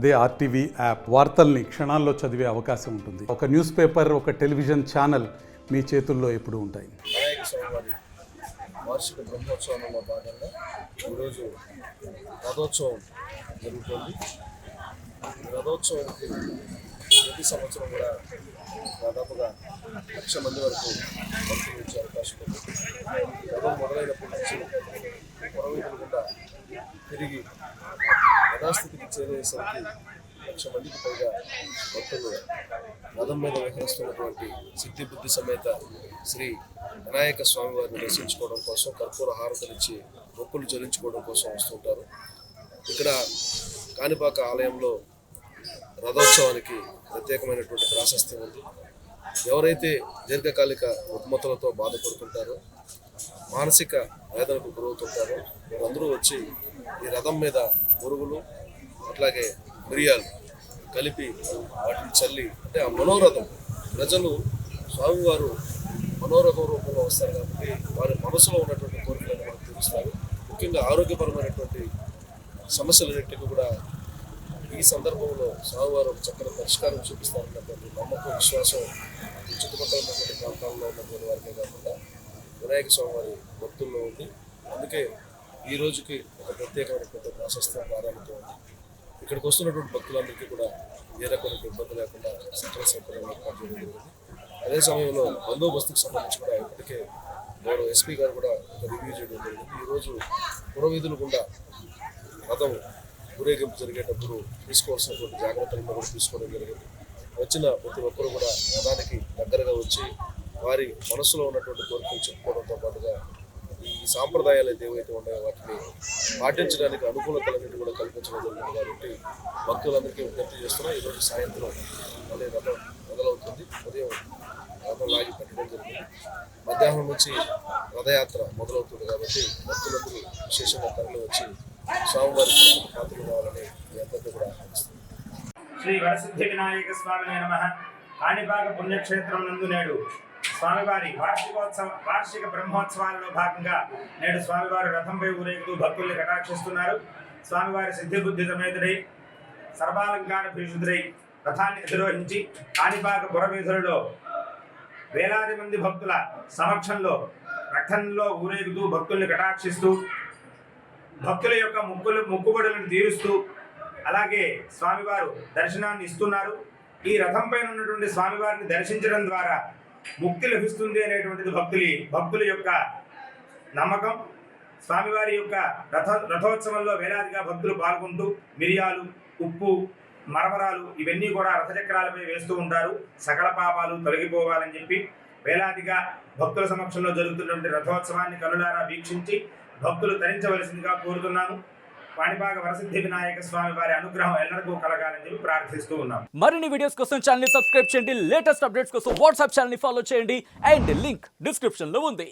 అదే RTV app వార్తల్ని క్షణాల్లో చదివే అవకాశం ఉంటుంది. ఒక న్యూస్ పేపర్, ఒక టెలివిజన్ ఛానల్ మీ చేతుల్లో ఎప్పుడూ ఉంటాయి. వినాయక స్వామివారి వార్షిక బ్రహ్మోత్సవంలో భాగంగా ఈరోజు రథోత్సవం జరుగుతుంది. రథోత్సవానికి ప్రతి సంవత్సరం కూడా దాదాపుగా 1,00,000 మంది వరకు భక్తులు వచ్చే అవకాశం ఉంది. రథం మొదలైనప్పటి నుంచి పొరవీధుల గుండా తిరిగి యథాస్థితికి చేరేసరికి 1,00,000 మందికి పైగా భక్తులు రథం మీద విహరిస్తున్నటువంటి సిద్ధి బుద్ధి సమేత శ్రీ వినాయక స్వామి వారిని దర్శించుకోవడం కోసం కర్పూర హారతలిచ్చి మొక్కులు చెల్లించుకోవడం కోసం వస్తుంటారు. ఇక్కడ కాణిపాక ఆలయంలో రథోత్సవానికి ప్రత్యేకమైనటువంటి ప్రాశస్త్యం ఉంది. ఎవరైతే దీర్ఘకాలిక రుగ్మతలతో బాధపడుతుంటారో, మానసిక వేదనకు గురవుతుంటారో వీరందరూ వచ్చి ఈ రథం మీద మురుగులు అట్లాగే మిరియాలు కలిపి వాటిని చల్లి, అంటే ఆ మనోరథం ప్రజలు స్వామివారు మనోరథం రూపంలో వస్తారు కాబట్టి వారి మనసులో ఉన్నటువంటి కోరికలను కూడా తీరుస్తారు. ముఖ్యంగా ఆరోగ్యపరమైనటువంటి సమస్యలన్నింటినీ కూడా ఈ సందర్భంలో స్వామివారు చక్కని పరిష్కారం చూపిస్తారన్నటువంటి నమ్మకం, విశ్వాసం చుట్టుపక్కల ఉన్నటువంటి ప్రాంతాల్లో ఉన్నటువంటి వారికే కాకుండా వినాయక స్వామివారి భక్తుల్లో ఉంది. అందుకే ఈ రోజుకి ఒక ప్రత్యేకమైనటువంటి ప్రాశస్త్యం ప్రాధాన్యత ఉంది. ఇక్కడికి వస్తున్నటువంటి భక్తులందరికీ కూడా ఏ రకమైన ఇబ్బంది లేకుండా సకల సౌకర్యాలు ఏర్పాటు చేయడం జరిగింది. అదే సమయంలో బందోబస్తుకు సంబంధించి కూడా ఇప్పటికే గౌరవ ఎస్పీ గారు కూడా ఒక రివ్యూ చేయడం జరిగింది. ఈరోజు పురవీధులు గుండా రథం ఊరేగింపు జరిగేటప్పుడు తీసుకోవాల్సినటువంటి జాగ్రత్తలను కూడా తీసుకోవడం జరిగింది. వచ్చిన ప్రతి ఒక్కరు కూడా రథానికి దగ్గరగా వచ్చి వారి మనసులో ఉన్నటువంటి కోరికలు చెప్పుకోవడంతో పాటుగా ఈ సాంప్రదాయాలు ఏవైతే ఉన్నాయో వాటిని పాటించడానికి అనుకూలతలన్నింటి కూడా కల్పించడం జరిగింది. కాబట్టి భక్తులందరికీ విజ్ఞప్తి చేస్తున్నా. ఈరోజు సాయంత్రం మళ్ళీ రథం మొదలవుతుంది. ఉదయం రథం లాగి పెట్టడం జరిగింది. మధ్యాహ్నం నుంచి రథయాత్ర మొదలవుతుంది. కాబట్టి భక్తులందరూ విశేషంగా తరలి వచ్చి స్వామివారి పాత్రలు కావాలని మీ అందరికీ కూడా ఆహ్వానిస్తుంది. శ్రీ వరసిద్ధి వినాయక స్వామి నమః. కాణిపాక పుణ్యక్షేత్రం నందు నేడు స్వామివారి వార్షిక బ్రహ్మోత్సవాలలో భాగంగా నేడు స్వామివారి రథంపై ఊరేగుతూ భక్తుల్ని కటాక్షిస్తున్నారు. స్వామివారి సిద్ధి బుద్ధి సమేతుడై సర్వాలంకార భీషుడై రథాన్ని అధిరోహించి కాణిపాక పురవీధులలో వేలాది మంది భక్తుల సమక్షంలో రథంలో ఊరేగుతూ భక్తుల్ని కటాక్షిస్తూ భక్తుల యొక్క మొక్కుబడులను తీరుస్తూ అలాగే స్వామివారు దర్శనాన్ని ఇస్తున్నారు. ఈ రథం పైన ఉన్నటువంటి స్వామివారిని దర్శించడం ద్వారా ముక్తి లభిస్తుంది అనేటువంటిది భక్తుల యొక్క నమ్మకం. స్వామివారి యొక్క రథోత్సవంలో వేలాదిగా భక్తులు పాల్గొంటూ మిరియాలు, ఉప్పు, మరమరాలు ఇవన్నీ కూడా రథచక్రాలపై వేస్తూ ఉంటారు. సకల పాపాలు తొలగిపోవాలని చెప్పి వేలాదిగా భక్తుల సమక్షంలో జరుగుతున్నటువంటి రథోత్సవాన్ని కనులారా వీక్షించి భక్తులు తరించవలసిందిగా కోరుతున్నాను. కాణిపాక వరసిద్ధి వినాయక స్వామి వారి అనుగ్రహం ఎల్లరికూ కలగాలని చెప్పి ప్రార్థిస్తూ ఉన్నాం. మరిన్ని వీడియోస్ కోసం ఛానల్ ని సబ్స్క్రైబ్ చేయండి. లేటెస్ట్ అప్డేట్స్ కోసం వాట్సాప్ ఛానల్ ని ఫాలో చేయండి. అండ్ లింక్ డిస్క్రిప్షన్ లో ఉంది.